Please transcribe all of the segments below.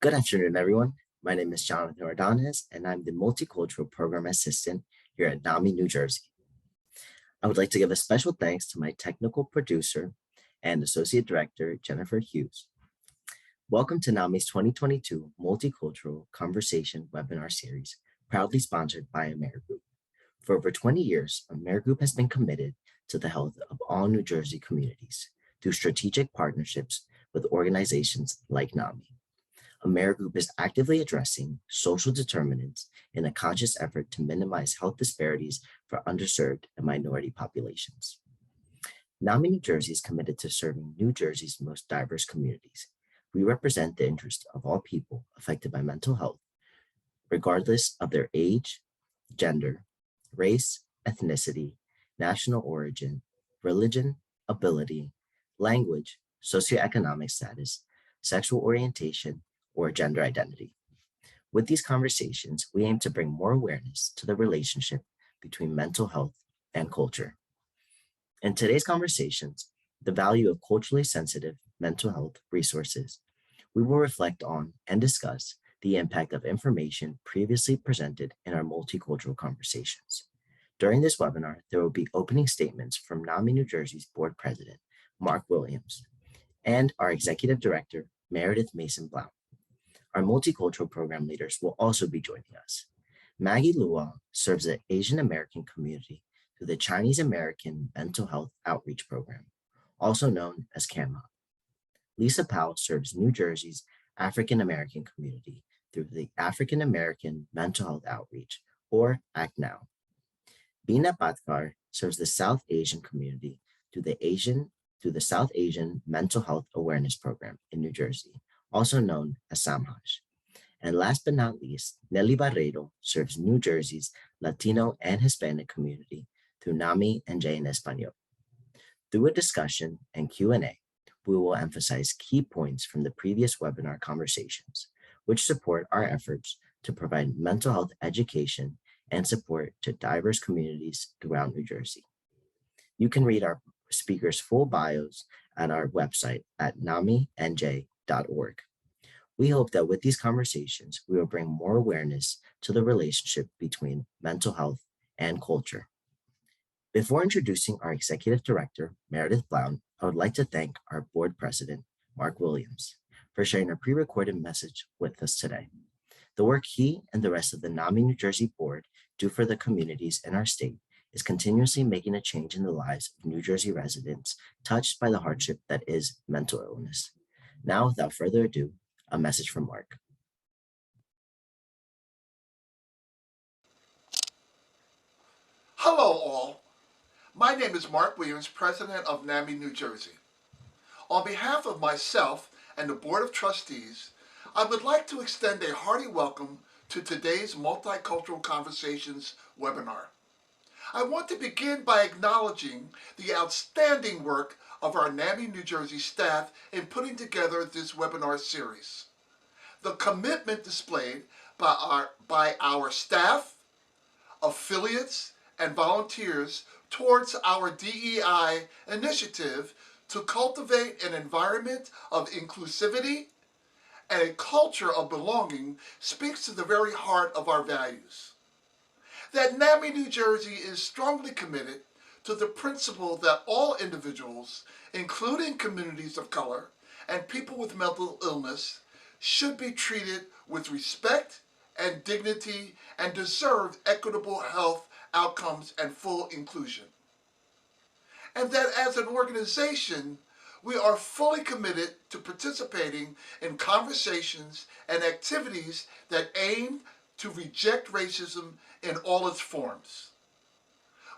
Good afternoon, everyone. My name is Jonathan Ordonez, and I'm the Multicultural Program Assistant here at Nami, New Jersey. I would like to give a special thanks to my technical producer and Associate Director, Jennifer Hughes. Welcome to NAMI's 2022 Multicultural Conversation webinar series, proudly sponsored by Amerigroup. For over 20 years, Amerigroup has been committed to the health of all New Jersey communities through strategic partnerships with organizations like NAMI. Amerigroup is actively addressing social determinants in a conscious effort to minimize health disparities for underserved and minority populations. NAMI New Jersey is committed to serving New Jersey's most diverse communities. We represent the interests of all people affected by mental health, regardless of their age, gender, race, ethnicity, national origin, religion, ability, language, socioeconomic status, sexual orientation, or gender identity. With these conversations, we aim to bring more awareness to the relationship between mental health and culture. In today's conversations, the value of culturally sensitive mental health resources, we will reflect on and discuss the impact of information previously presented in our multicultural conversations. During this webinar, there will be opening statements from NAMI New Jersey's Board President, Mark Williams, and our Executive Director, Meredith Mason Blaum. Our multicultural program leaders will also be joining us. Maggie Luo serves the Asian American community through the Chinese American Mental Health Outreach Program, also known as CAMHA. Lisa Powell serves New Jersey's African American community through the African American Mental Health Outreach, or ACT Now. Bina Bhatkar serves the South Asian community through the South Asian Mental Health Awareness Program in New Jersey, also known as SAMHAJ. And last but not least, Nelly Barredo serves New Jersey's Latino and Hispanic community through NAMI and J en Español. Through a discussion and Q&A, we will emphasize key points from the previous webinar conversations, which support our efforts to provide mental health education and support to diverse communities throughout New Jersey. You can read our speakers' full bios at our website at naminj.org. We hope that with these conversations, we will bring more awareness to the relationship between mental health and culture. Before introducing our Executive Director, Meredith Blaum, I would like to thank our Board President, Mark Williams, for sharing a pre-recorded message with us today. The work he and the rest of the NAMI New Jersey Board do for the communities in our state is continuously making a change in the lives of New Jersey residents touched by the hardship that is mental illness. Now, without further ado, a message from Mark. Hello all. My name is Mark Williams, President of NAMI New Jersey. On behalf of myself and the Board of Trustees, I would like to extend a hearty welcome to today's Multicultural Conversations webinar. I want to begin by acknowledging the outstanding work of our NAMI New Jersey staff in putting together this webinar series. The commitment displayed by our staff, affiliates, and volunteers towards our DEI initiative to cultivate an environment of inclusivity and a culture of belonging speaks to the very heart of our values. That NAMI New Jersey is strongly committed to the principle that all individuals, including communities of color and people with mental illness, should be treated with respect and dignity and deserve equitable health outcomes and full inclusion. And that as an organization, we are fully committed to participating in conversations and activities that aim to reject racism in all its forms.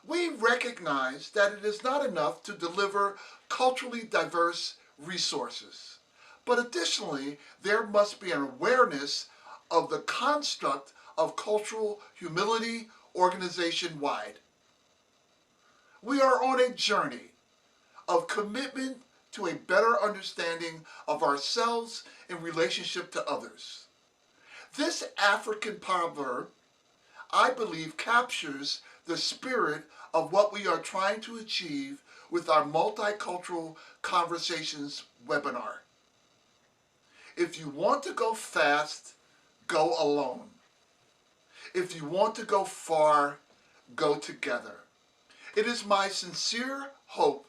We recognize that it is not enough to deliver culturally diverse resources, but additionally, there must be an awareness of the construct of cultural humility organization-wide. We are on a journey of commitment to a better understanding of ourselves in relationship to others. This African proverb, I believe, captures the spirit of what we are trying to achieve with our Multicultural Conversations webinar. If you want to go fast, go alone. If you want to go far, go together. It is my sincere hope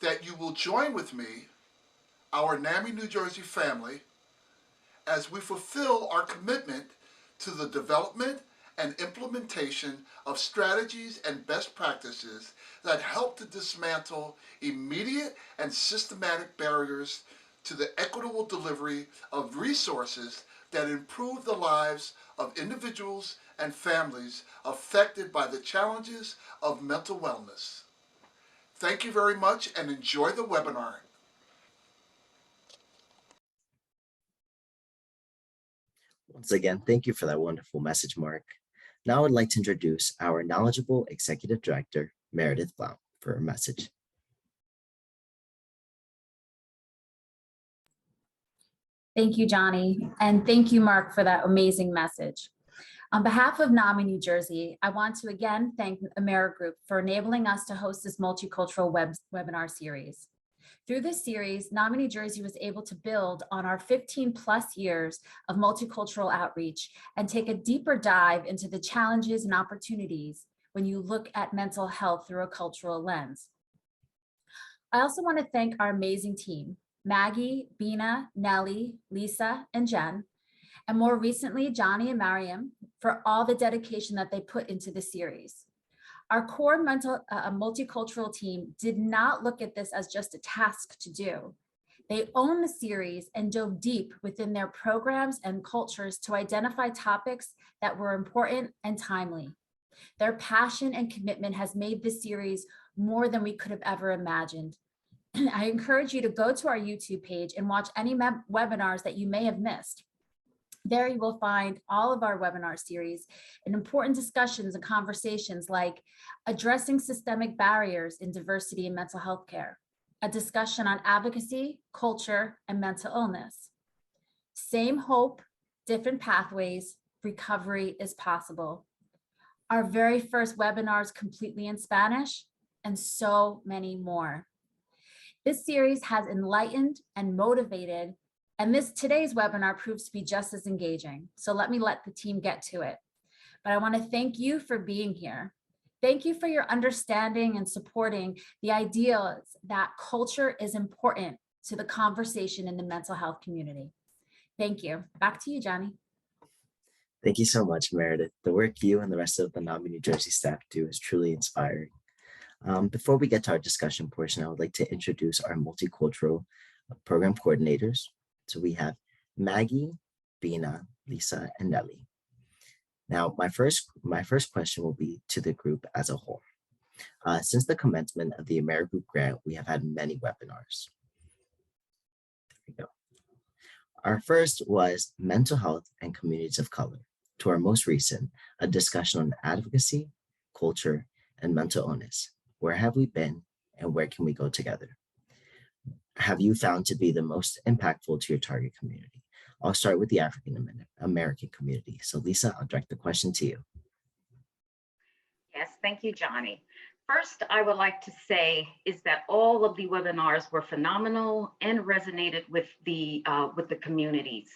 that you will join with me, our Nami, New Jersey family, as we fulfill our commitment to the development and implementation of strategies and best practices that help to dismantle immediate and systematic barriers to the equitable delivery of resources that improve the lives of individuals and families affected by the challenges of mental wellness. Thank you very much and enjoy the webinar. Once again, thank you for that wonderful message, Mark. Now I would like to introduce our knowledgeable Executive Director, Meredith Blaum, for her message. Thank you, Johnny, and thank you, Mark, for that amazing message. On behalf of Nami, New Jersey, I want to again thank Amerigroup for enabling us to host this multicultural webinar series. Through this series, Nami, New Jersey was able to build on our 15+ years of multicultural outreach and take a deeper dive into the challenges and opportunities when you look at mental health through a cultural lens. I also want to thank our amazing team, Maggie, Bina, Nellie, Lisa, and Jen, and more recently, Johnny and Mariam, for all the dedication that they put into the series. Our core multicultural team did not look at this as just a task to do. They owned the series and dove deep within their programs and cultures to identify topics that were important and timely. Their passion and commitment has made this series more than we could have ever imagined. I encourage you to go to our YouTube page and watch any webinars that you may have missed. There you will find all of our webinar series and important discussions and conversations like addressing systemic barriers in diversity and mental health care, a discussion on advocacy, culture, and mental illness. Same hope, different pathways, recovery is possible. Our very first webinars completely in Spanish, and so many more. This series has enlightened and motivated, and today's webinar proves to be just as engaging. So let the team get to it. But I want to thank you for being here. Thank you for your understanding and supporting the ideas that culture is important to the conversation in the mental health community. Thank you. Back to you, Johnny. Thank you so much, Meredith. The work you and the rest of the Nami, New Jersey staff do is truly inspiring. Before we get to our discussion portion, I would like to introduce our multicultural program coordinators. So we have Maggie, Bina, Lisa, and Nellie. Now, my first question will be to the group as a whole. Since the commencement of the Amerigroup grant, we have had many webinars. There we go. Our first was Mental Health and Communities of Color, to our most recent, a discussion on advocacy, culture, and mental illness. Where have we been and where can we go together? Have you found to be the most impactful to your target community? I'll start with the African American community. So Lisa, I'll direct the question to you. Yes, thank you, Johnny. First, I would like to say is that all of the webinars were phenomenal and resonated with the communities.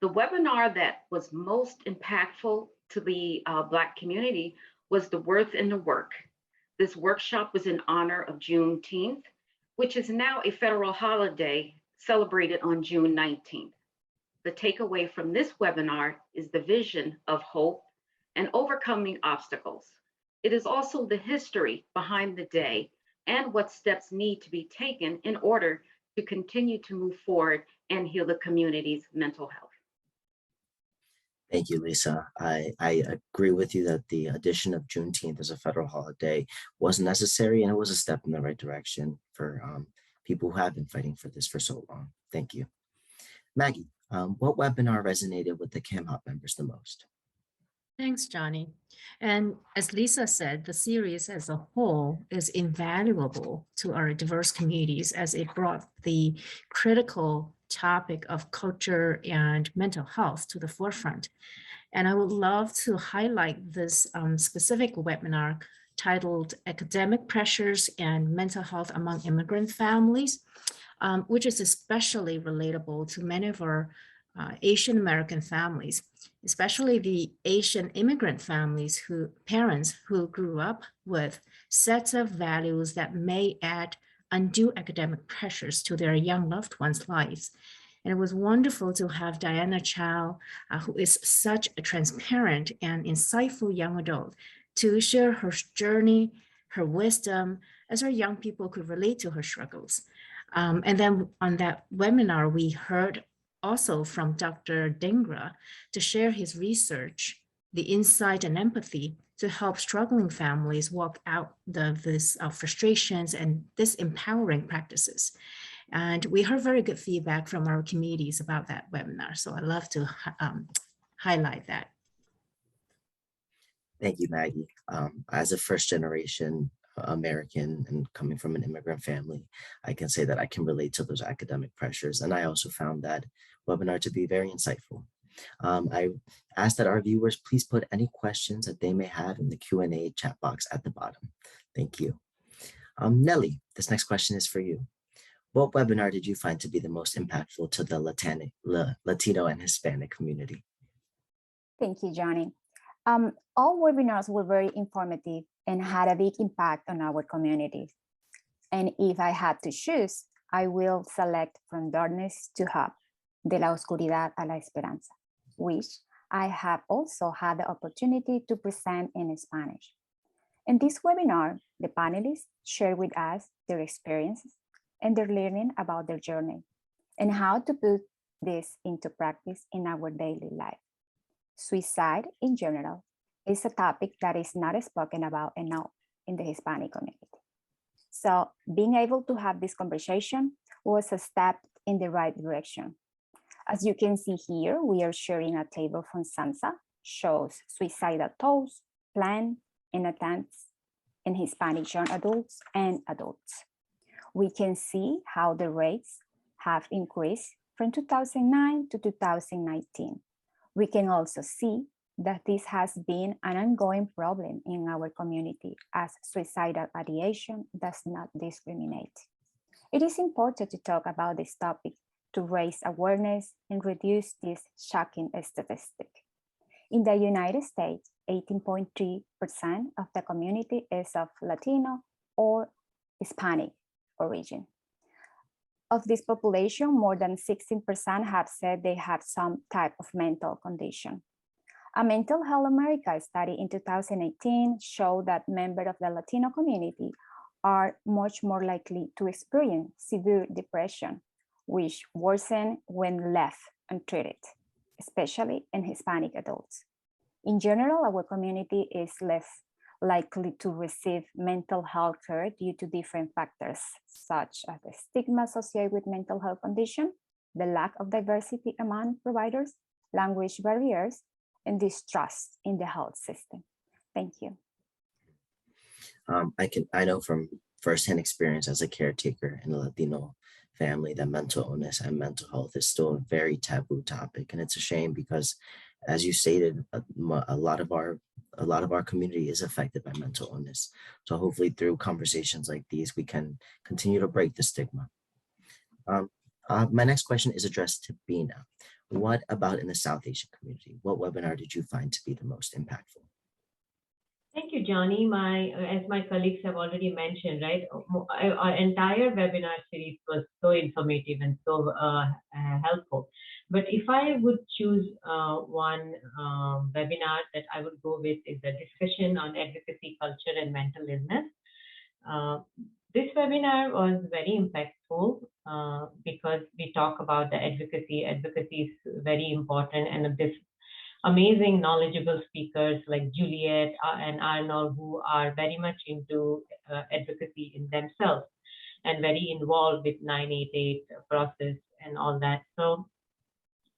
The webinar that was most impactful to the Black community was the Worth in the Work. This workshop was in honor of Juneteenth, which is now a federal holiday celebrated on June 19th. The takeaway from this webinar is the vision of hope and overcoming obstacles. It is also the history behind the day and what steps need to be taken in order to continue to move forward and heal the community's mental health. Thank you, Lisa. I agree with you that the addition of Juneteenth as a federal holiday was necessary, and it was a step in the right direction for people who have been fighting for this for so long. Thank you. Maggie, what webinar resonated with the CAMHOP members the most? Thanks, Johnny. And as Lisa said, the series as a whole is invaluable to our diverse communities as it brought the critical topic of culture and mental health to the forefront. And I would love to highlight this specific webinar titled Academic Pressures and Mental Health Among Immigrant Families. which is especially relatable to many of our Asian American families, especially the Asian immigrant families parents who grew up with sets of values that may add undue academic pressures to their young loved ones' lives. And it was wonderful to have Diana Chow, who is such a transparent and insightful young adult, to share her journey, her wisdom, as our young people could relate to her struggles. And then on that webinar, we heard also from Dr. Dhingra to share his research, the insight and empathy to help struggling families walk out this frustrations and disempowering practices. And we heard very good feedback from our communities about that webinar. So I'd love to highlight that. Thank you, Maggie. As a first generation American and coming from an immigrant family, I can say that I can relate to those academic pressures. And I also found that webinar to be very insightful. I ask that our viewers please put any questions that they may have in the Q&A chat box at the bottom. Thank you. Nelly, this next question is for you. What webinar did you find to be the most impactful to the Latino and Hispanic community? Thank you, Johnny. All webinars were very informative and had a big impact on our communities. And if I had to choose, I will select From Darkness to Hope, De la Oscuridad a la Esperanza, which I have also had the opportunity to present in Spanish. In this webinar, the panelists share with us their experiences and their learning about their journey and how to put this into practice in our daily life. Suicide in general is a topic that is not spoken about enough in the Hispanic community. So being able to have this conversation was a step in the right direction. As you can see here, we are sharing a table from SAMHSA, shows suicidal thoughts, plans, and attempts in Hispanic young adults and adults. We can see how the rates have increased from 2009 to 2019. We can also see that this has been an ongoing problem in our community, as suicidal ideation does not discriminate. It is important to talk about this topic to raise awareness and reduce this shocking statistic. In the United States, 18.3% of the community is of Latino or Hispanic origin. Of this population, more than 16% have said they have some type of mental condition. A Mental Health America study in 2018 showed that members of the Latino community are much more likely to experience severe depression, which worsen when left untreated, especially in Hispanic adults. In general, our community is less likely to receive mental health care due to different factors, such as the stigma associated with mental health condition, the lack of diversity among providers, language barriers, and distrust in the health system. Thank you. I know from firsthand experience as a caretaker in a Latino family that mental illness and mental health is still a very taboo topic, and it's a shame because, as you stated, a lot of our community is affected by mental illness. So hopefully through conversations like these, we can continue to break the stigma. My next question is addressed to Bina. What about in the South Asian community? What webinar did you find to be the most impactful? Thank you, Johnny. As my colleagues have already mentioned, right, our entire webinar series was so informative and so helpful. But if I would choose one webinar that I would go with is a discussion on advocacy, culture, and mental illness. This webinar was very impactful because we talk about the advocacy. Advocacy is very important, and this amazing knowledgeable speakers like Juliet and Arnold, who are very much into advocacy in themselves and very involved with 988 process and all that. So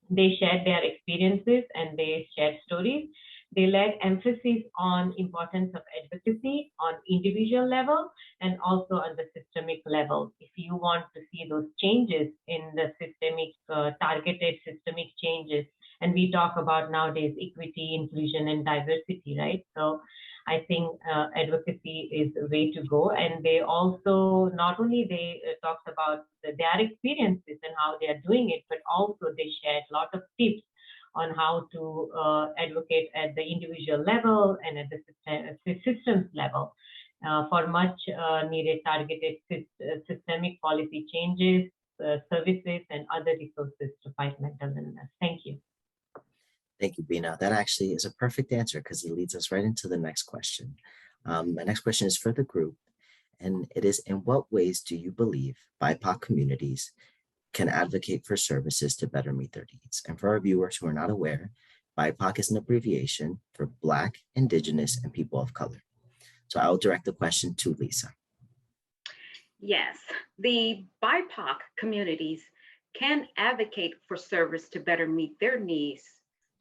they shared their experiences and they shared stories. They laid emphasis on importance of advocacy on individual level and also on the systemic level. If you want to see those changes in the systemic, targeted systemic changes, and we talk about nowadays equity, inclusion, and diversity, right? So I think advocacy is the way to go. And they also, not only they talked about their experiences and how they are doing it, but also they shared a lot of tips on how to advocate at the individual level and at the systems level for much needed targeted systemic policy changes, services, and other resources to fight mental illness. Thank you. Thank you, Bina. That actually is a perfect answer because it leads us right into the next question. My next question is for the group, and it is, in what ways do you believe BIPOC communities can advocate for services to better meet their needs? And for our viewers who are not aware, BIPOC is an abbreviation for Black, Indigenous, and People of Color. So I will direct the question to Lisa. Yes, the BIPOC communities can advocate for service to better meet their needs,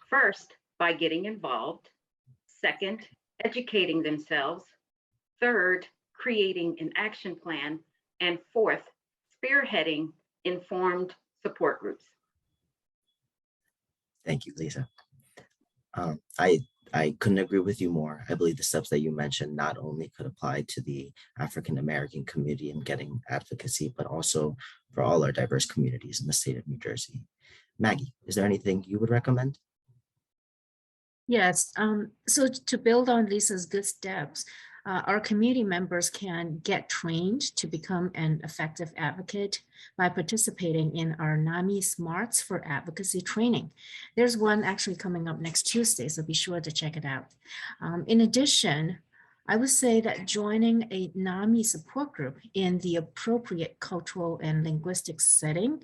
first, by getting involved, second, educating themselves, third, creating an action plan, and fourth, spearheading informed support groups. Thank you, Lisa. I couldn't agree with you more. I believe the steps that you mentioned not only could apply to the African-American community in getting advocacy, but also for all our diverse communities in the state of New Jersey. Maggie, is there anything you would recommend? Yes, so to build on Lisa's good steps, our community members can get trained to become an effective advocate by participating in our Nami Smarts for Advocacy training. There's one actually coming up next Tuesday, so be sure to check it out. In addition, I would say that joining a Nami support group in the appropriate cultural and linguistic setting,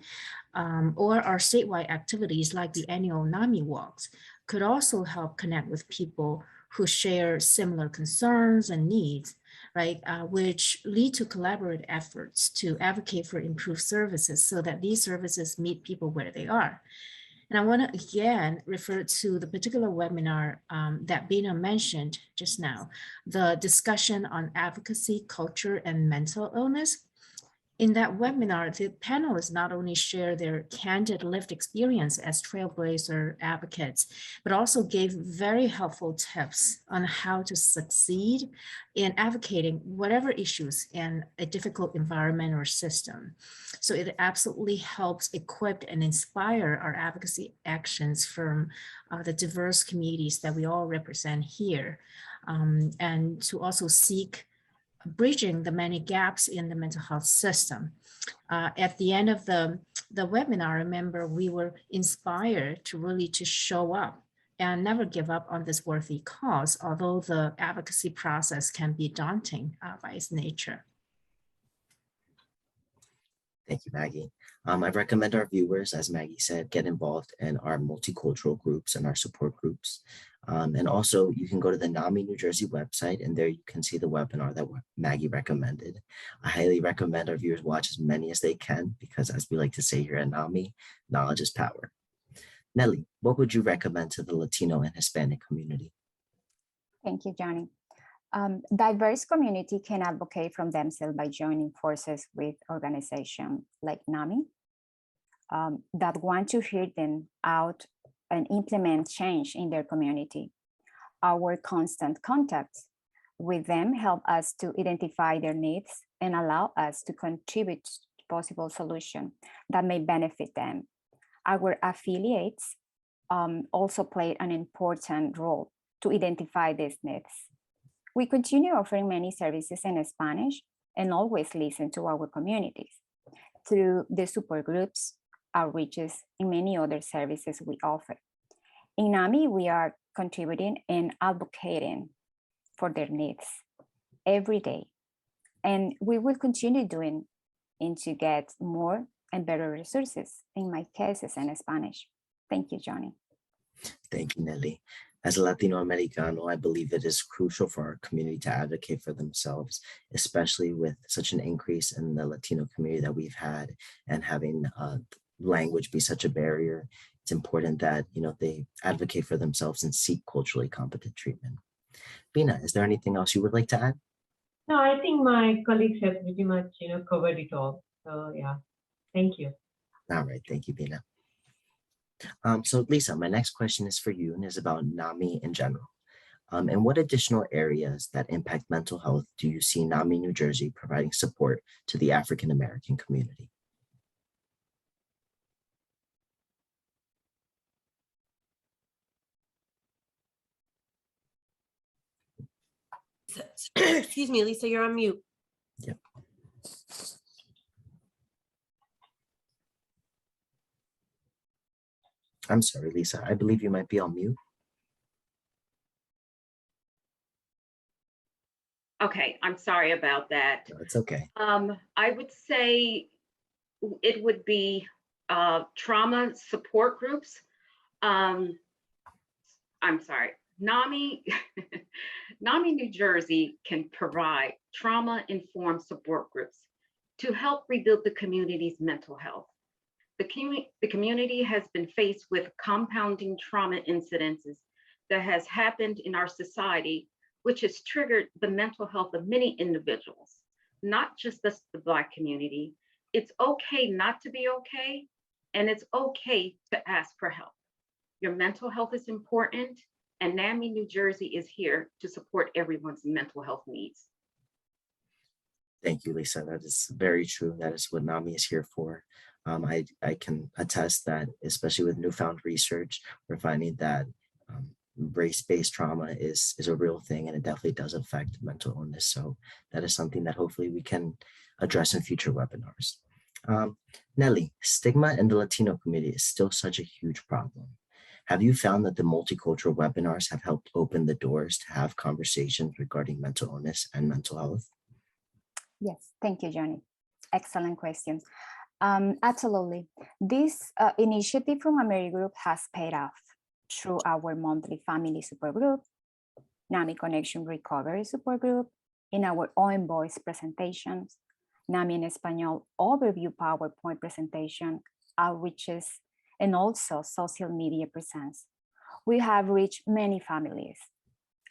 or our statewide activities like the annual Nami walks, could also help connect with people who share similar concerns and needs, right, which lead to collaborative efforts to advocate for improved services so that these services meet people where they are. And I want to again refer to the particular webinar that Bina mentioned just now, the discussion on advocacy, culture, and mental illness. In that webinar, the panelists not only share their candid lived experience as trailblazer advocates, but also gave very helpful tips on how to succeed in advocating whatever issues in a difficult environment or system. So it absolutely helps equip and inspire our advocacy actions from the diverse communities that we all represent here, and to also seek bridging the many gaps in the mental health system. At the end of the webinar, I remember we were inspired to really show up and never give up on this worthy cause, although the advocacy process can be daunting by its nature. Thank you, Maggie. I recommend our viewers, as Maggie said, get involved in our multicultural groups and our support groups. And also you can go to the Nami, New Jersey website, and there you can see the webinar that Maggie recommended. I highly recommend our viewers watch as many as they can, because as we like to say here at Nami, knowledge is power. Nelly, what would you recommend to the Latino and Hispanic community? Thank you, Johnny. Diverse community can advocate from themselves by joining forces with organizations like Nami that want to hear them out and implement change in their community. Our constant contacts with them help us to identify their needs and allow us to contribute to possible solutions that may benefit them. Our affiliates also play an important role to identify these needs. We continue offering many services in Spanish and always listen to our communities through the support groups, outreaches, and many other services we offer. In NAMI, we are contributing and advocating for their needs every day. And we will continue doing it to get more and better resources, in my cases in Spanish. Thank you, Johnny. Thank you, Nelly. As a Latino Americano, I believe it is crucial for our community to advocate for themselves, especially with such an increase in the Latino community that we've had, and having language be such a barrier. It's important that they advocate for themselves and seek culturally competent treatment. Bina, is there anything else you would like to add? No, I think my colleagues have pretty much covered it all. So yeah, thank you. All right, thank you, Bina. So Lisa, my next question is for you and is about NAMI in general. And what additional areas that impact mental health do you see NAMI New Jersey providing support to the African American community? Excuse me, Lisa, you're on mute. Yep. I'm sorry, Lisa. I believe you might be on mute. Okay, I'm sorry about that. No, it's okay. I would say it would be trauma support groups. I'm sorry, NAMI, NAMI New Jersey can provide trauma-informed support groups to help rebuild the community's mental health. The community has been faced with compounding trauma incidences that has happened in our society, which has triggered the mental health of many individuals, not just the Black community. It's okay not to be okay, and it's okay to ask for help. Your mental health is important, and NAMI New Jersey is here to support everyone's mental health needs. Thank you, Lisa. That is very true. That is what NAMI is here for. I can attest that, especially with newfound research, we're finding that race-based trauma is a real thing, and it definitely does affect mental illness. So that is something that hopefully we can address in future webinars. Nelly, stigma in the Latino community is still such a huge problem. Have you found that the multicultural webinars have helped open the doors to have conversations regarding mental illness and mental health? Yes, thank you, Johnny. Excellent question. Absolutely. This initiative from AmeriGroup has paid off through our monthly family support group, NAMI Connection Recovery Support Group, in our own voice presentations, NAMI en Español overview PowerPoint presentation, outreaches, and also social media presence. We have reached many families.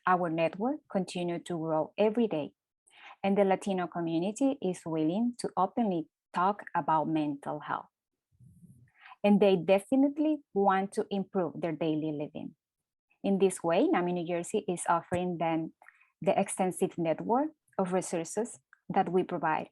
Our network continues to grow every day, and the Latino community is willing to openly talk about mental health. And they definitely want to improve their daily living. In this way, NAMI New Jersey is offering them the extensive network of resources that we provide.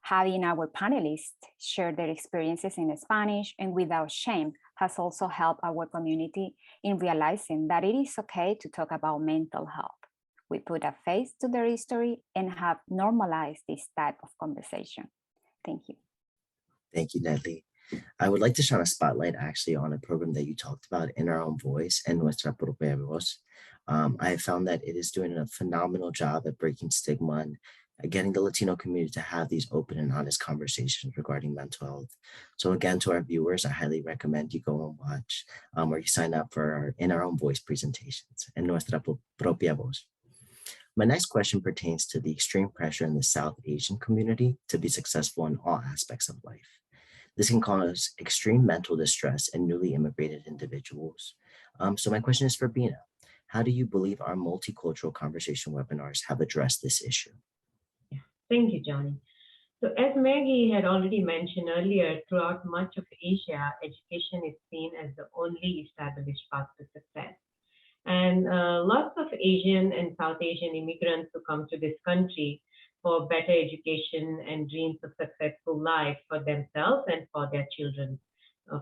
Having our panelists share their experiences in Spanish and without shame has also helped our community in realizing that it is okay to talk about mental health. We put a face to their history and have normalized this type of conversation. Thank you. Thank you, Nelly. I would like to shine a spotlight actually on a program that you talked about, In Our Own Voice, En Nuestra Propia Voz. I have found that it is doing a phenomenal job at breaking stigma and getting the Latino community to have these open and honest conversations regarding mental health. So again, to our viewers, I highly recommend you go and watch or you sign up for our In Our Own Voice presentations, En Nuestra Propia Voz. My next question pertains to the extreme pressure in the South Asian community to be successful in all aspects of life. This can cause extreme mental distress in newly immigrated individuals. So my question is for Bina. How do you believe our multicultural conversation webinars have addressed this issue? Thank you, Johnny. So as Maggie had already mentioned earlier, throughout much of Asia, education is seen as the only established path to success. And lots of Asian and South Asian immigrants who come to this country for better education and dreams of successful life for themselves and for their children.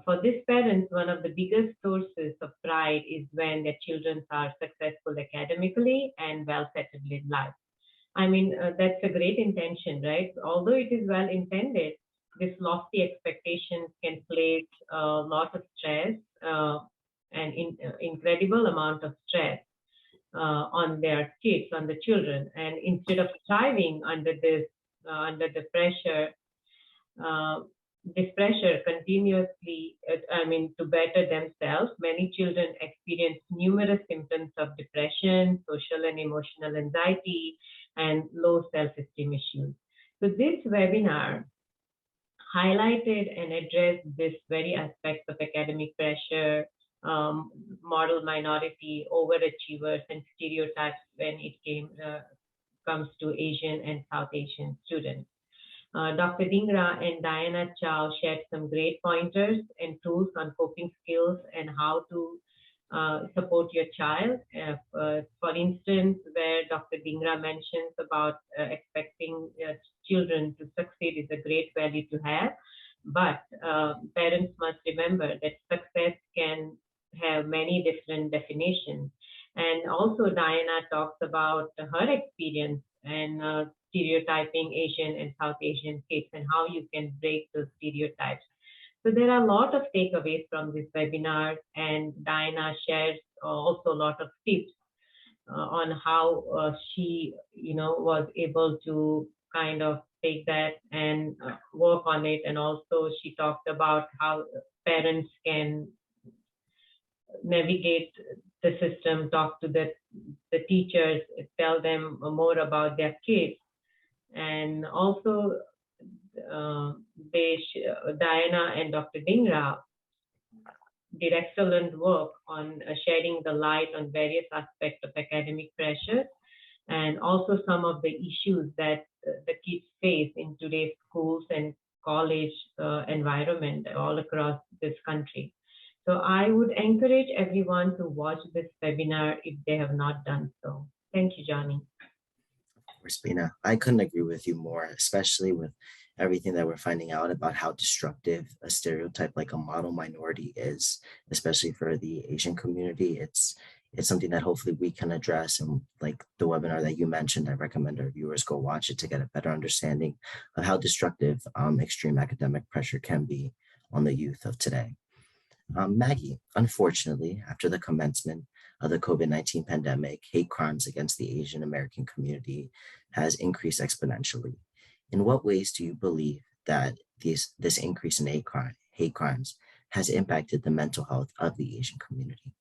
For these parents, one of the biggest sources of pride is when their children are successful academically and well settled in life. I mean, that's a great intention, right? Although it is well intended, this lofty expectations can place a lot of stress and incredible amount of stress on their kids, on the children. And instead of thriving under the pressure, this pressure continuously, to better themselves, many children experience numerous symptoms of depression, social and emotional anxiety, and low self-esteem issues. So this webinar highlighted and addressed this very aspects of academic pressure, model minority, overachievers, and stereotypes when it comes to Asian and South Asian students. Dr. Dhingra and Diana Chow shared some great pointers and tools on coping skills and how to support your child. For instance, where Dr. Dhingra mentions about expecting children to succeed is a great value to have, but parents must remember that success can have many different definitions. And also Diana talks about her experience and stereotyping Asian and South Asian kids and how you can break those stereotypes. So there are a lot of takeaways from this webinar, and Diana shares also a lot of tips on how she, was able to kind of take that and work on it. And also she talked about how parents can navigate the system, talk to the teachers, tell them more about their kids. And also Diana and Dr. Dhingra did excellent work on shedding the light on various aspects of academic pressure and also some of the issues that the kids face in today's schools and college environment all across this country. So I would encourage everyone to watch this webinar if they have not done so. Thank you, Johnny. Of course, Bina, I couldn't agree with you more, especially with everything that we're finding out about how destructive a stereotype like a model minority is, especially for the Asian community. It's something that hopefully we can address. And like the webinar that you mentioned, I recommend our viewers go watch it to get a better understanding of how destructive extreme academic pressure can be on the youth of today. Maggie, unfortunately, after the commencement of the COVID-19 pandemic, hate crimes against the Asian American community has increased exponentially. In what ways do you believe that this increase in hate crimes has impacted the mental health of the Asian community?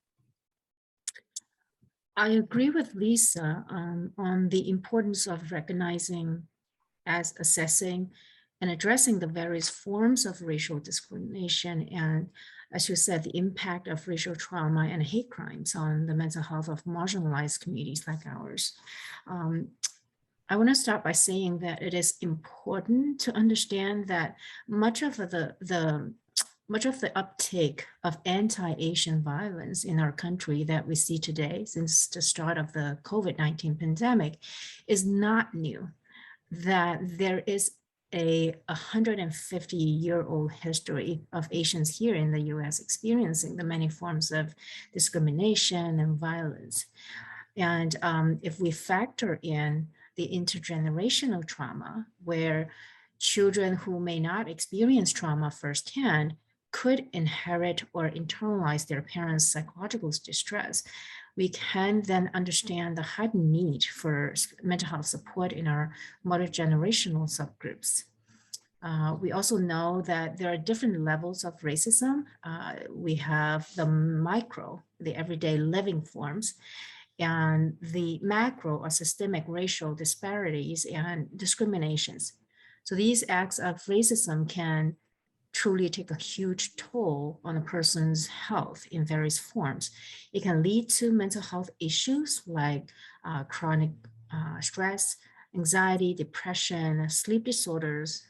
I agree with Lisa on the importance of recognizing, as assessing, and addressing the various forms of racial discrimination and, as you said, the impact of racial trauma and hate crimes on the mental health of marginalized communities like ours. I want to start by saying that it is important to understand that much of the uptake of anti-Asian violence in our country that we see today since the start of the COVID-19 pandemic is not new, that there is a 150-year-old history of Asians here in the US experiencing the many forms of discrimination and violence. And if we factor in the intergenerational trauma, where children who may not experience trauma firsthand could inherit or internalize their parents' psychological distress, we can then understand the heightened need for mental health support in our multi-generational subgroups. We also know that there are different levels of racism. We have the micro, the everyday living forms, and the macro or systemic racial disparities and discriminations. So these acts of racism can truly take a huge toll on a person's health in various forms. It can lead to mental health issues like chronic stress, anxiety, depression, sleep disorders,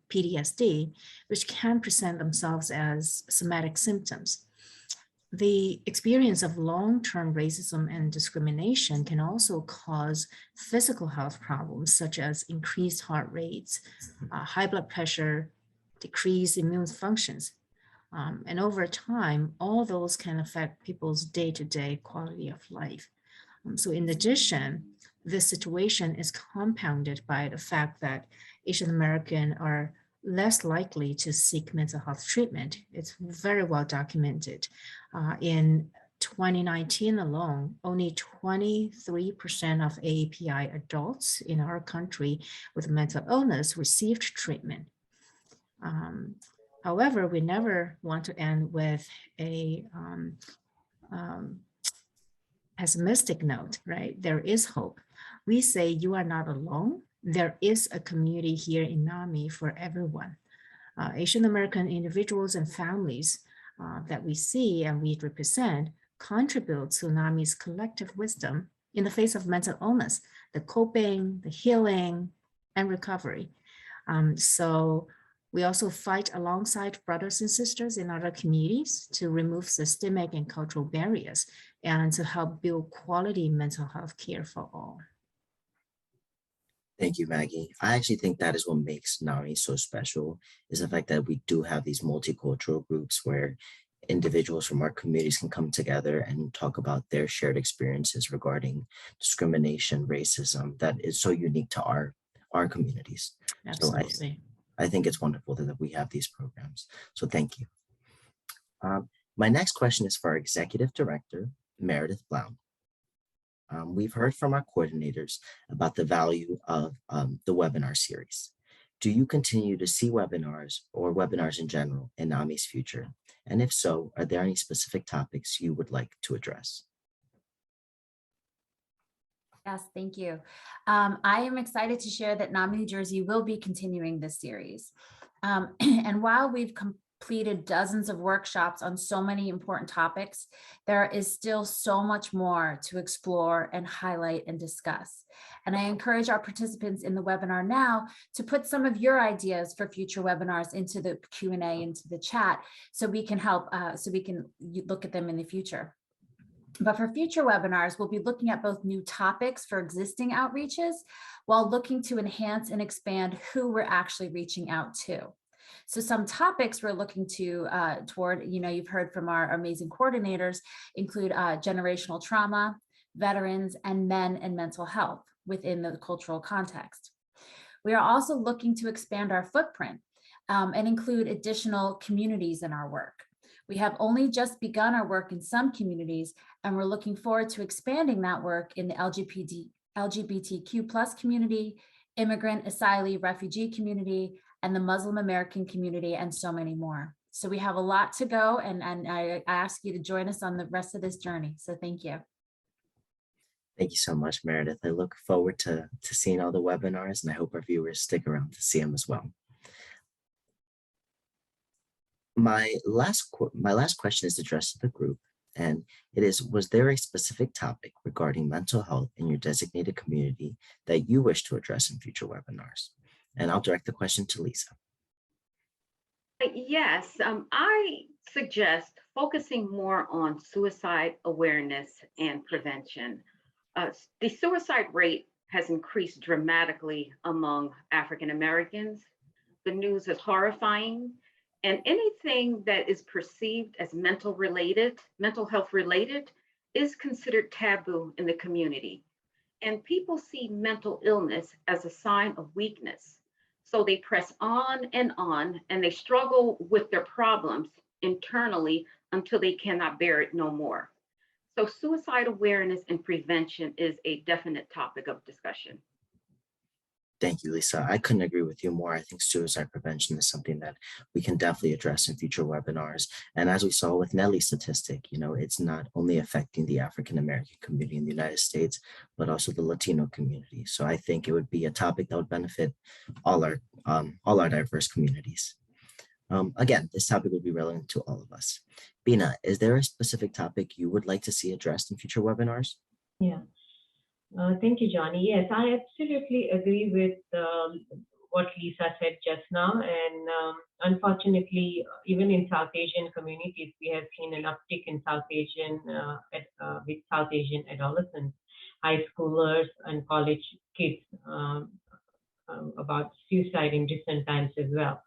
PTSD, which can present themselves as somatic symptoms. The experience of long-term racism and discrimination can also cause physical health problems such as increased heart rates, high blood pressure, decreased immune functions. And over time, all those can affect people's day-to-day quality of life. So in addition, this situation is compounded by the fact that Asian American are less likely to seek mental health treatment. It's very well documented. In 2019 alone, only 23% of AAPI adults in our country with mental illness received treatment. However, we never want to end with a pessimistic note, right? There is hope. We say you are not alone. There is a community here in Nami for everyone. Asian American individuals and families that we see and we represent contribute to Nami's collective wisdom in the face of mental illness, the coping, the healing, and recovery. So We also fight alongside brothers and sisters in other communities to remove systemic and cultural barriers and to help build quality mental health care for all. Thank you, Maggie. I actually think that is what makes Nami so special, is the fact that we do have these multicultural groups where individuals from our communities can come together and talk about their shared experiences regarding discrimination, racism that is so unique to our communities. Absolutely. So I think it's wonderful that we have these programs. So thank you. My next question is for our Executive Director, Meredith Blaum. We've heard from our coordinators about the value of the webinar series. Do you continue to see webinars or webinars in general in NAMI's future? And if so, are there any specific topics you would like to address? Yes, thank you. I am excited to share that NAMI New Jersey will be continuing this series. And while we've completed dozens of workshops on so many important topics, there is still so much more to explore and highlight and discuss. And I encourage our participants in the webinar now to put some of your ideas for future webinars into the Q&A, into the chat, so we can help, so we can look at them in the future. But for future webinars, we'll be looking at both new topics for existing outreaches while looking to enhance and expand who we're actually reaching out to. So some topics we're looking to toward, you've heard from our amazing coordinators, include generational trauma, veterans, and men and mental health within the cultural context. We are also looking to expand our footprint and include additional communities in our work. We have only just begun our work in some communities, and we're looking forward to expanding that work in the LGBTQ+ community, immigrant, asylee, refugee community, and the Muslim American community, and so many more. So we have a lot to go, and I ask you to join us on the rest of this journey. So thank you. Thank you so much, Meredith. I look forward to seeing all the webinars, and I hope our viewers stick around to see them as well. My last question is addressed to the group, and it is, was there a specific topic regarding mental health in your designated community that you wish to address in future webinars? And I'll direct the question to Lisa. Yes, I suggest focusing more on suicide awareness and prevention. The suicide rate has increased dramatically among African Americans. The news is horrifying. And anything that is perceived as mental health related, is considered taboo in the community. And people see mental illness as a sign of weakness. So they press on, and they struggle with their problems internally until they cannot bear it no more. So suicide awareness and prevention is a definite topic of discussion. Thank you, Lisa. I couldn't agree with you more. I think suicide prevention is something that we can definitely address in future webinars. And as we saw with Nelly's statistic, it's not only affecting the African-American community in the United States, but also the Latino community. So I think it would be a topic that would benefit all our diverse communities. Again, this topic would be relevant to all of us. Bina, is there a specific topic you would like to see addressed in future webinars? Yeah. Thank you, Johnny. Yes, I absolutely agree with what Lisa said just now. And unfortunately, even in South Asian communities, we have seen an uptick in with South Asian adolescents, high schoolers, and college kids about suicide in recent times as well.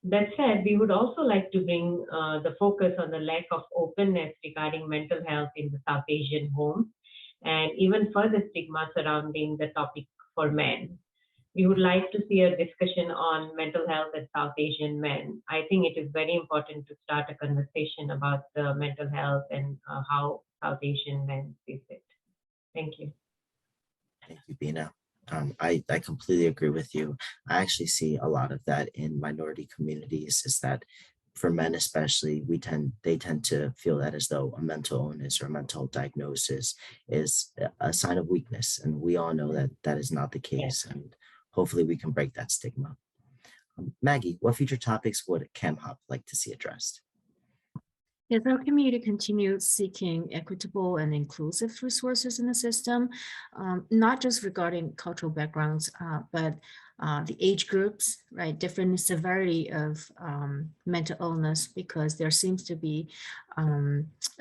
That said, we would also like to bring the focus on the lack of openness regarding mental health in the South Asian homes, and even further stigma surrounding the topic for men. We would like to see a discussion on mental health in South Asian men. I think it is very important to start a conversation about the mental health and how South Asian men face it. Thank you. Thank you, Bina. I completely agree with you. I actually see a lot of that in minority communities, is that for men especially, they tend to feel that as though a mental illness or a mental diagnosis is a sign of weakness. And we all know that that is not the case. Yeah. And hopefully we can break that stigma. Maggie, what future topics would CAMHOP like to see addressed? Yes, our community continues seeking equitable and inclusive resources in the system, not just regarding cultural backgrounds, but the age groups, right? Different severity of mental illness, because there seems to be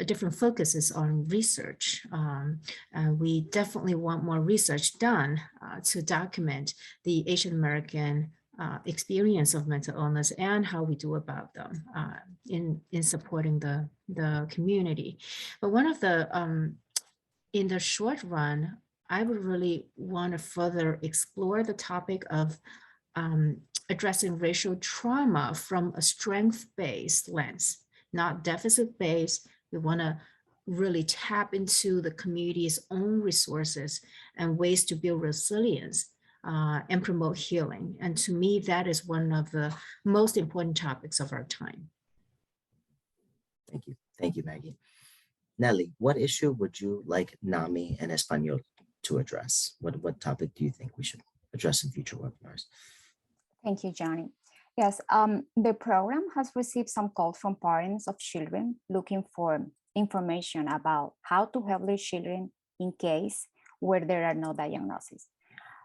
different focuses on research. We definitely want more research done to document the Asian American experience of mental illness and how we do about them in supporting the community. But one of the, in the short run, I would really want to further explore the topic of addressing racial trauma from a strength-based lens, not deficit-based. We want to really tap into the community's own resources and ways to build resilience and promote healing. And to me, that is one of the most important topics of our time. Thank you. Thank you, Maggie. Nelly, what issue would you like Nami and Espanol to address? What topic do you think we should address in future webinars? Thank you, Johnny. Yes, the program has received some calls from parents of children looking for information about how to help their children in case where there are no diagnoses.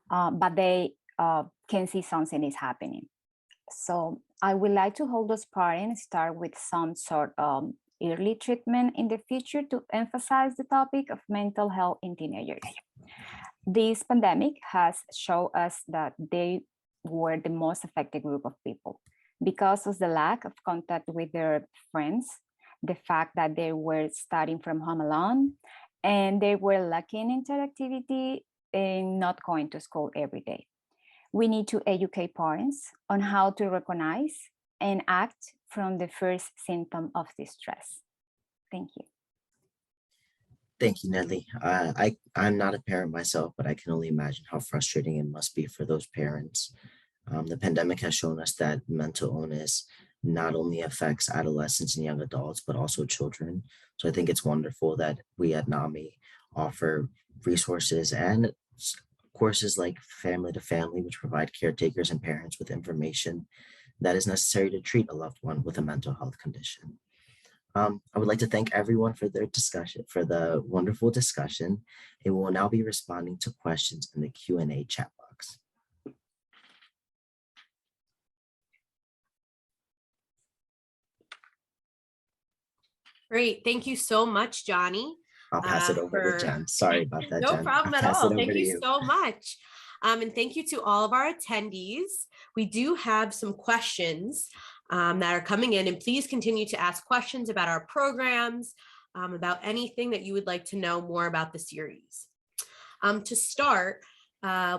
But they can see something is happening. So I would like to hold those parents start with some sort of early treatment in the future to emphasize the topic of mental health in teenagers. This pandemic has shown us that they were the most affected group of people because of the lack of contact with their friends, the fact that they were studying from home alone, and they were lacking interactivity and not going to school every day. We need to educate parents on how to recognize and act from the first symptom of distress. Thank you. Thank you, Nelly. I'm not a parent myself, but I can only imagine how frustrating it must be for those parents. The pandemic has shown us that mental illness not only affects adolescents and young adults, but also children. So I think it's wonderful that we at NAMI offer resources and courses like Family to Family, which provide caretakers and parents with information that is necessary to treat a loved one with a mental health condition. I would like to thank everyone for their discussion, for the wonderful discussion, and we will now be responding to questions in the Q&A chat box. Great. Thank you so much, Johnny. I'll pass it over to Jen. Sorry about that, No Jen. problem I'll at pass all. it over Thank to you so much. And thank you to all of our attendees. We do have some questions that are coming in, and please continue to ask questions about our programs, about anything that you would like to know more about the series. To start,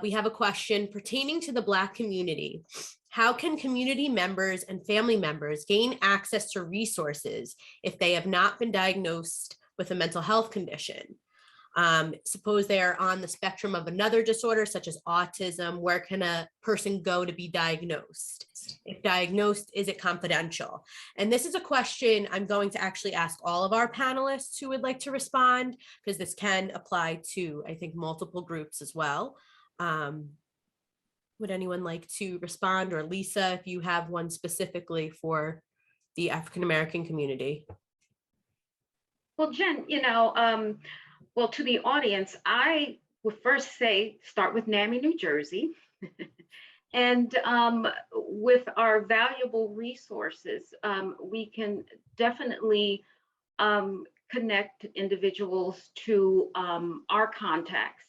we have a question pertaining to the Black community. How can community members and family members gain access to resources if they have not been diagnosed with a mental health condition? Suppose they are on the spectrum of another disorder, such as autism. Where can a person go to be diagnosed? If diagnosed, is it confidential? And this is a question I'm going to actually ask all of our panelists who would like to respond, because this can apply to, I think, multiple groups as well. Would anyone like to respond? Or Lisa, if you have one specifically for the African-American community? Well, Jen, well, to the audience, I would first say, start with Nami, New Jersey. And with our valuable resources, we can definitely connect individuals to our contacts.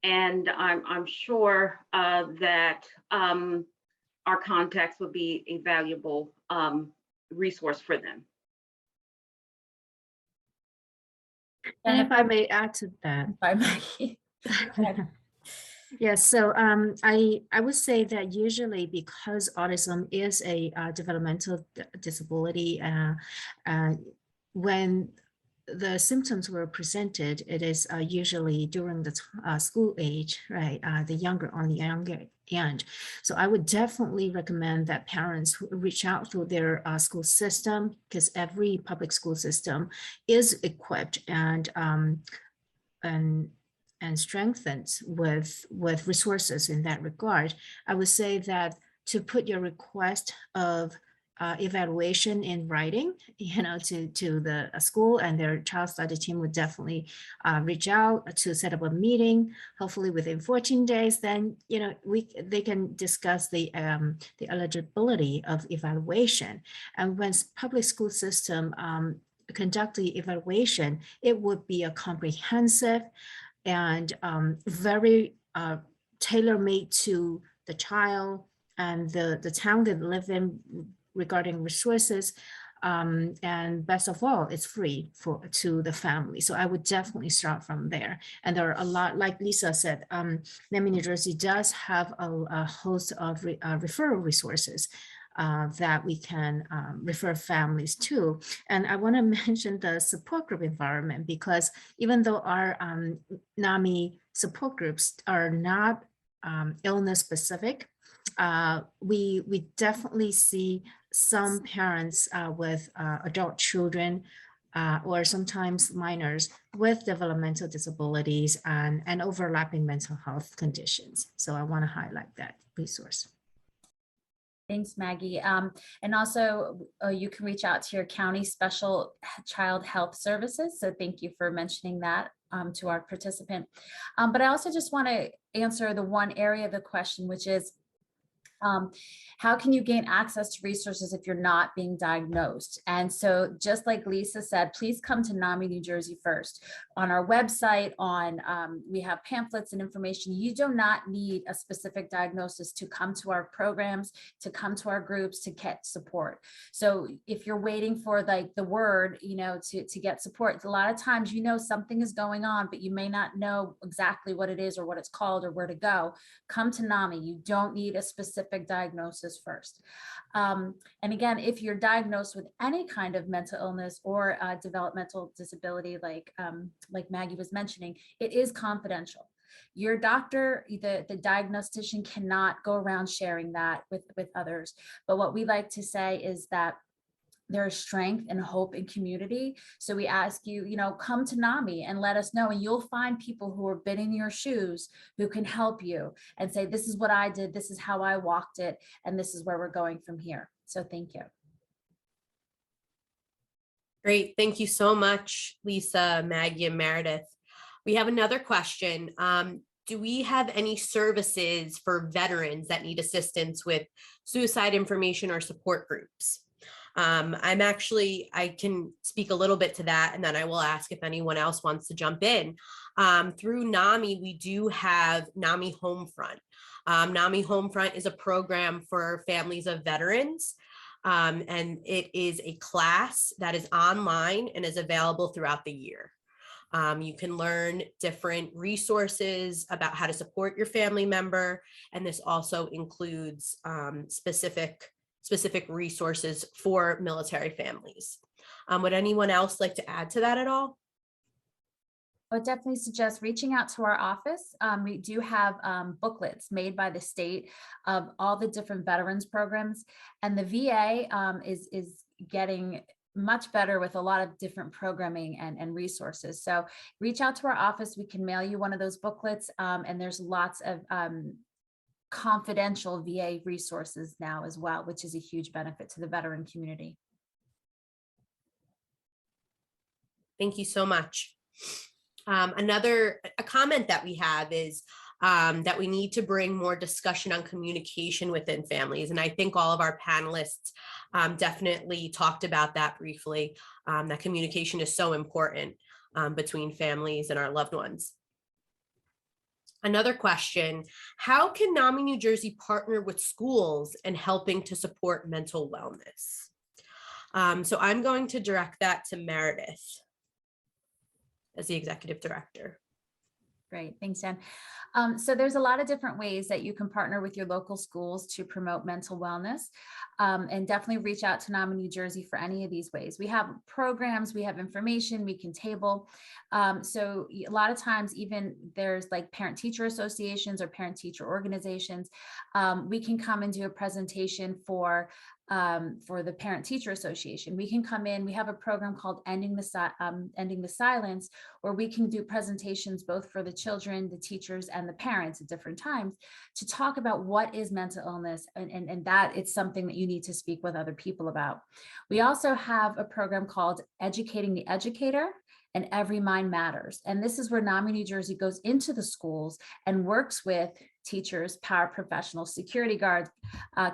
And I'm sure that our contacts would be a valuable resource for them. And if I may add to that. Yes, so I would say that usually, because autism is a developmental disability, when the symptoms were presented, it is usually during the school age, right? On the younger end. So I would definitely recommend that parents reach out to their school system, because every public school system is equipped and strengthened with resources in that regard. I would say that to put your request of evaluation in writing, to the school, and their child study team would definitely reach out to set up a meeting, hopefully within 14 days. Then, they can discuss the eligibility of evaluation. And when public school system conduct the evaluation, it would be a comprehensive and very tailor-made to the child and the town they live in regarding resources. And best of all, it's free to the family. So I would definitely start from there. And there are a lot, like Lisa said, Nami, New Jersey does have a host of referral resources that we can refer families to. And I want to mention the support group environment, because even though our NAMI support groups are not illness specific, we definitely see some parents with adult children or sometimes minors with developmental disabilities and overlapping mental health conditions. So I want to highlight that resource. Thanks, Maggie. And also you can reach out to your county special child health services. So thank you for mentioning that to our participant. But I also just want to answer the one area of the question, which is, how can you gain access to resources if you're not being diagnosed? And so just like Lisa said, please come to NAMI New Jersey first. On our website, we have pamphlets and information. You do not need a specific diagnosis to come to our programs, to come to our groups, to get support. So if you're waiting for like the word, to get support, a lot of times, something is going on, but you may not know exactly what it is or what it's called or where to go. Come to NAMI. You don't need a specific diagnosis first. And again, if you're diagnosed with any kind of mental illness or developmental disability, like Maggie was mentioning, it is confidential. Your doctor, the diagnostician, cannot go around sharing that with others. But what we like to say is that there is strength and hope in community. So we ask you, come to NAMI and let us know, and you'll find people who have been in your shoes who can help you and say, this is what I did, this is how I walked it, and this is where we're going from here. So thank you. Great. Thank you so much, Lisa, Maggie, and Meredith. We have another question. Do we have any services for veterans that need assistance with suicide information or support groups? I can speak a little bit to that, and then I will ask if anyone else wants to jump in. Through NAMI, we do have NAMI Homefront. NAMI Homefront is a program for families of veterans, and it is a class that is online and is available throughout the year. You can learn different resources about how to support your family member, and this also includes specific resources for military families. Would anyone else like to add to that at all? I would definitely suggest reaching out to our office. We do have booklets made by the state of all the different veterans programs, and the VA is getting much better with a lot of different programming and resources. So reach out to our office. We can mail you one of those booklets, and there's lots of confidential VA resources now as well, which is a huge benefit to the veteran community. Thank you so much. A comment that we have is that we need to bring more discussion on communication within families. And I think all of our panelists definitely talked about that briefly, that communication is so important between families and our loved ones. Another question, how can NAMI New Jersey partner with schools in helping to support mental wellness? So I'm going to direct that to Meredith as the executive director. Great, thanks, Jen. So there's a lot of different ways that you can partner with your local schools to promote mental wellness, and definitely reach out to NAMI New Jersey for any of these ways. We have programs, we have information, we can table. So a lot of times, even there's like parent-teacher associations or parent-teacher organizations. We can come and do a presentation for for the Parent Teacher Association. We can come in, we have a program called Ending the Silence, where we can do presentations both for the children, the teachers, and the parents at different times to talk about what is mental illness, and that it's something that you need to speak with other people about. We also have a program called Educating the Educator and Every Mind Matters. And this is where Nami, New Jersey goes into the schools and works with teachers, paraprofessionals, security guards,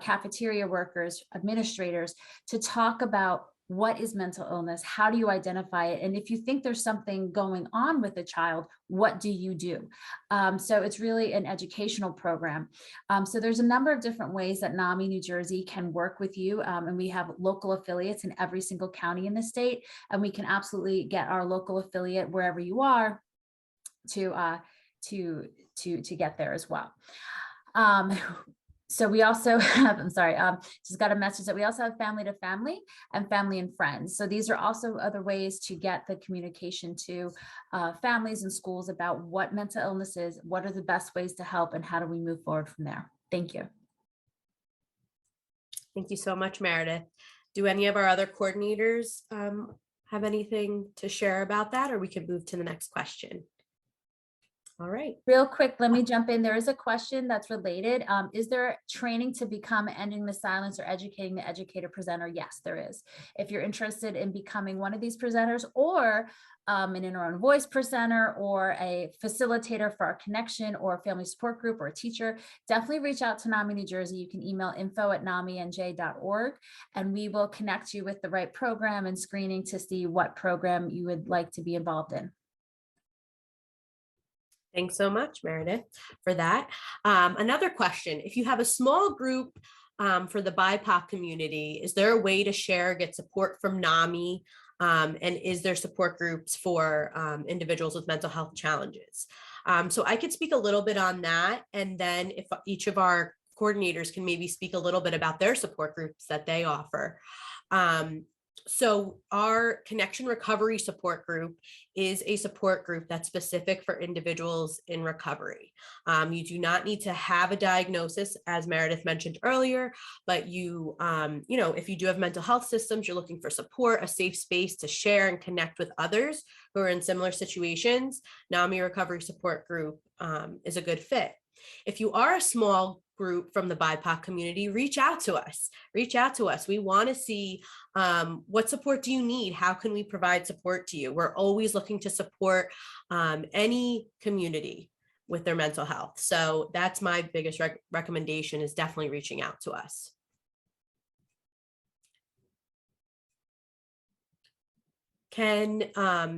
cafeteria workers, administrators, to talk about what is mental illness, how do you identify it, and if you think there's something going on with a child, what do you do? So it's really an educational program. So there's a number of different ways that NAMI New Jersey can work with you, and we have local affiliates in every single county in the state, and we can absolutely get our local affiliate wherever you are to get there as well. So we also have, just got a message that we also have family to family and family and friends. So these are also other ways to get the communication to families and schools about what mental illness is, what are the best ways to help, and how do we move forward from there. Thank you. Thank you so much, Meredith. Do any of our other coordinators have anything to share about that, or we can move to the next question? All right. Real quick, let me jump in. There is a question that's related. Is there training to become Ending the Silence or Educating the Educator presenter? Yes, there is. If you're interested in becoming one of these presenters, or an in our own voice presenter, or a facilitator for our connection or family support group, or a teacher, definitely reach out to NAMI New Jersey. You can email info@naminj.org, and we will connect you with the right program and screening to see what program you would like to be involved in. Thanks so much, Meredith, for that. Another question: if you have a small group for the BIPOC community, is there a way to share, get support from NAMI? And is there support groups for individuals with mental health challenges? So I could speak a little bit on that. And then if each of our coordinators can maybe speak a little bit about their support groups that they offer. So our Connection Recovery Support Group is a support group that's specific for individuals in recovery. You do not need to have a diagnosis, as Meredith mentioned earlier, but you know, if you do have mental health systems, you're looking for support, a safe space to share and connect with others who are in similar situations, NAMI Recovery Support Group is a good fit. If you are a small group from the BIPOC community, reach out to us. Reach out to us. We want to see what support do you need? How can we provide support to you? We're always looking to support any community with their mental health. So that's my biggest recommendation, is definitely reaching out to us. Can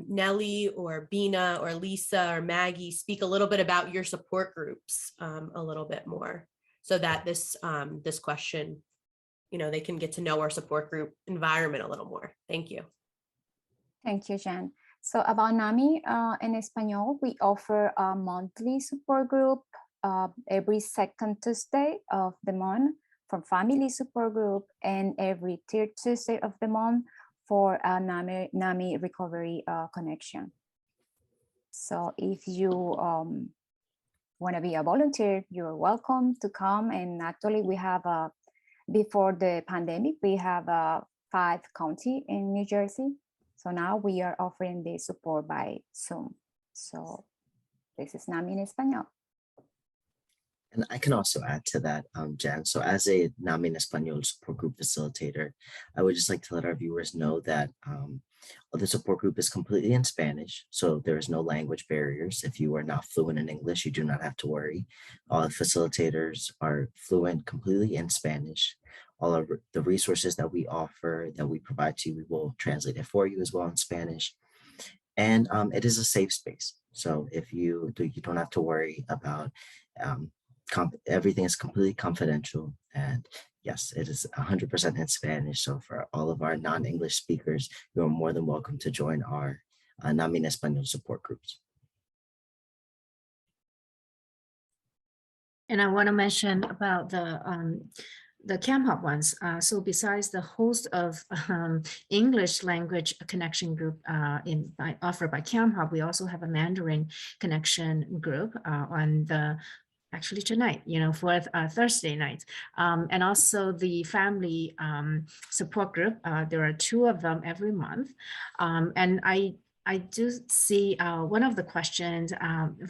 Nellie or Bina or Lisa or Maggie speak a little bit about your support groups a little bit more, so that this this question, you know, they can get to know our support group environment a little more. Thank you. Thank you, Jen. So about NAMI in Espanol, we offer a monthly support group every second Tuesday of the month for family support group, and every third Tuesday of the month for a NAMI recovery connection. So if you want to be a volunteer, you're welcome to come. And actually we have, before the pandemic, we have 5 counties in New Jersey. So now we are offering the support by Zoom. So this is NAMI in Espanol. And I can also add to that, Jen. So as a NAMI en Español support group facilitator, I would just like to let our viewers know that the support group is completely in Spanish. So there is no language barriers. If you are not fluent in English, you do not have to worry. All the facilitators are fluent completely in Spanish. All of the resources that we offer, that we provide to you, we will translate it for you as well in Spanish. And it is a safe space. So if you don't have to worry about everything is completely confidential, and yes, it is 100% in Spanish. So for all of our non-English speakers, you are more than welcome to join our NAMI en Español support groups. And I want to mention about the Camp Hub ones. So besides the host of English language connection group offered by Camp Hub, we also have a Mandarin connection group on the actually tonight, for Thursday night. And also the family support group. There are 2 of them every month. And I do see one of the questions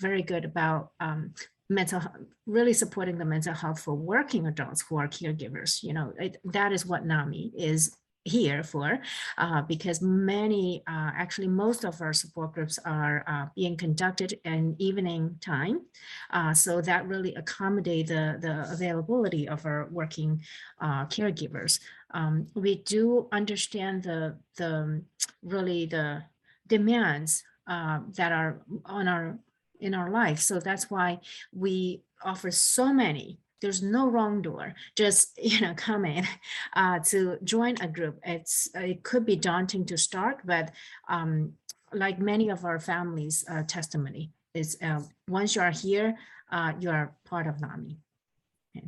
very good about really supporting the mental health for working adults who are caregivers. That is what NAMI is here for, because actually most of our support groups are being conducted in evening time. So that really accommodate the availability of our working caregivers. We do understand the demands that are in our life. So that's why we offer so many. There's no wrong door. Just come in to join a group. It could be daunting to start, but like many of our families' testimony is, once you are here, you are part of NAMI. Okay.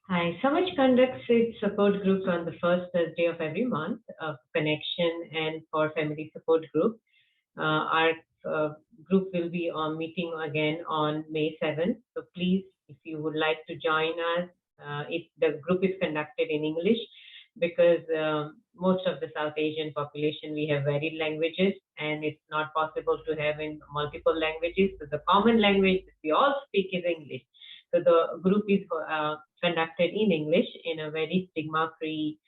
Hi, Samaj conducts its support groups on the first Thursday of every month of Connection and for Family Support Group. Our group will be meeting again on May 7th. So please, if you would like to join us, the group is conducted in English because most of the South Asian population, we have varied languages and it's not possible to have in multiple languages. So the common language that we all speak is English. So the group is conducted in English in a very stigma-free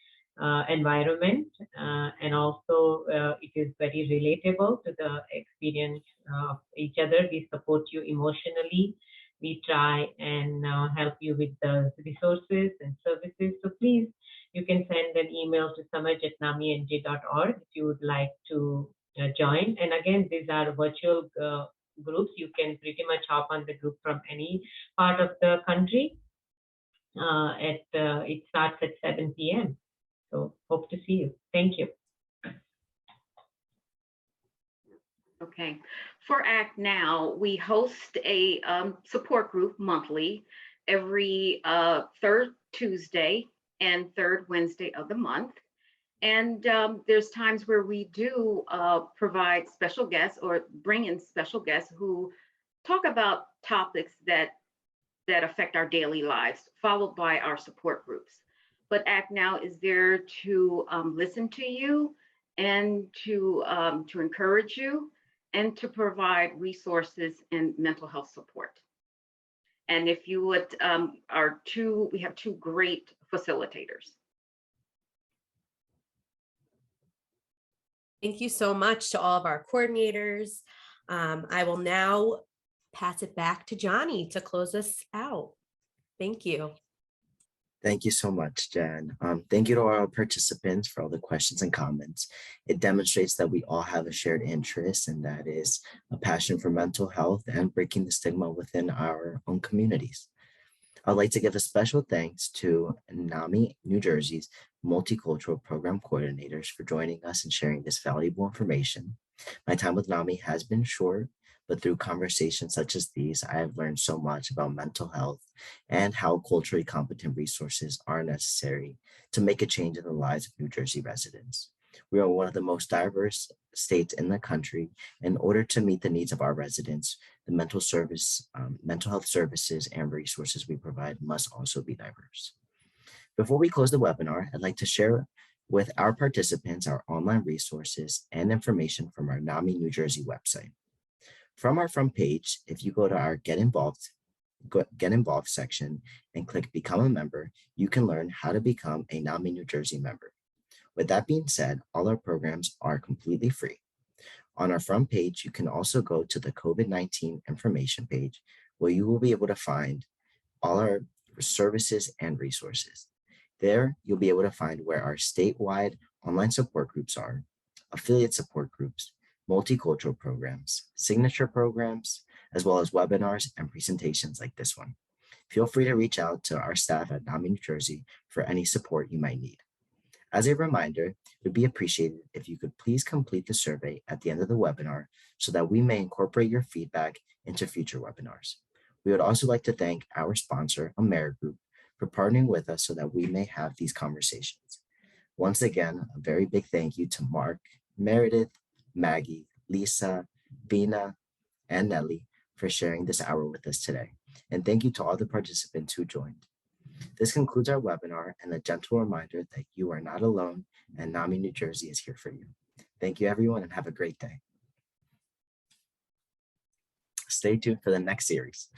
environment, and also it is very relatable to the experience of each other. We support you emotionally. We try and help you with the resources and services. So please, you can send an email to samaj@naming.org if you would like to join. And again, these are virtual groups. You can pretty much hop on the group from any part of the country. It starts at 7 p.m. So hope to see you. Thank you. Okay. For Act Now, we host a support group monthly every third Tuesday and third Wednesday of the month. And there's times where we do provide special guests or bring in special guests who talk about topics that affect our daily lives, followed by our support groups. But Act Now is there to listen to you and to encourage you and to provide resources and mental health support. And if you would, we have 2 great facilitators. Thank you so much to all of our coordinators. I will now pass it back to Johnny to close us out. Thank you. Thank you so much, Jen. Thank you to our participants for all the questions and comments. It demonstrates that we all have a shared interest, and that is a passion for mental health and breaking the stigma within our own communities. I'd like to give a special thanks to Nami, New Jersey's Multicultural Program Coordinators for joining us and sharing this valuable information. My time with Nami has been short, but through conversations such as these, I have learned so much about mental health and how culturally competent resources are necessary to make a change in the lives of New Jersey residents. We are one of the most diverse states in the country. In order to meet the needs of our residents, the mental health services and resources we provide must also be diverse. Before we close the webinar, I'd like to share with our participants our online resources and information from our NAMI New Jersey website. From our front page, if you go to our Get Involved section and click Become a Member, you can learn how to become a NAMI New Jersey member. With that being said, all our programs are completely free. On our front page, you can also go to the COVID-19 information page, where you will be able to find all our services and resources. There, you'll be able to find where our statewide online support groups are, affiliate support groups, multicultural programs, signature programs, as well as webinars and presentations like this one. Feel free to reach out to our staff at NAMI New Jersey for any support you might need. As a reminder, it would be appreciated if you could please complete the survey at the end of the webinar so that we may incorporate your feedback into future webinars. We would also like to thank our sponsor, Amerigroup, for partnering with us so that we may have these conversations. Once again, a very big thank you to Mark, Meredith, Maggie, Lisa, Vina, and Nelly for sharing this hour with us today. And thank you to all the participants who joined. This concludes our webinar and a gentle reminder that you are not alone and NAMI New Jersey is here for you. Thank you, everyone, and have a great day. Stay tuned for the next series.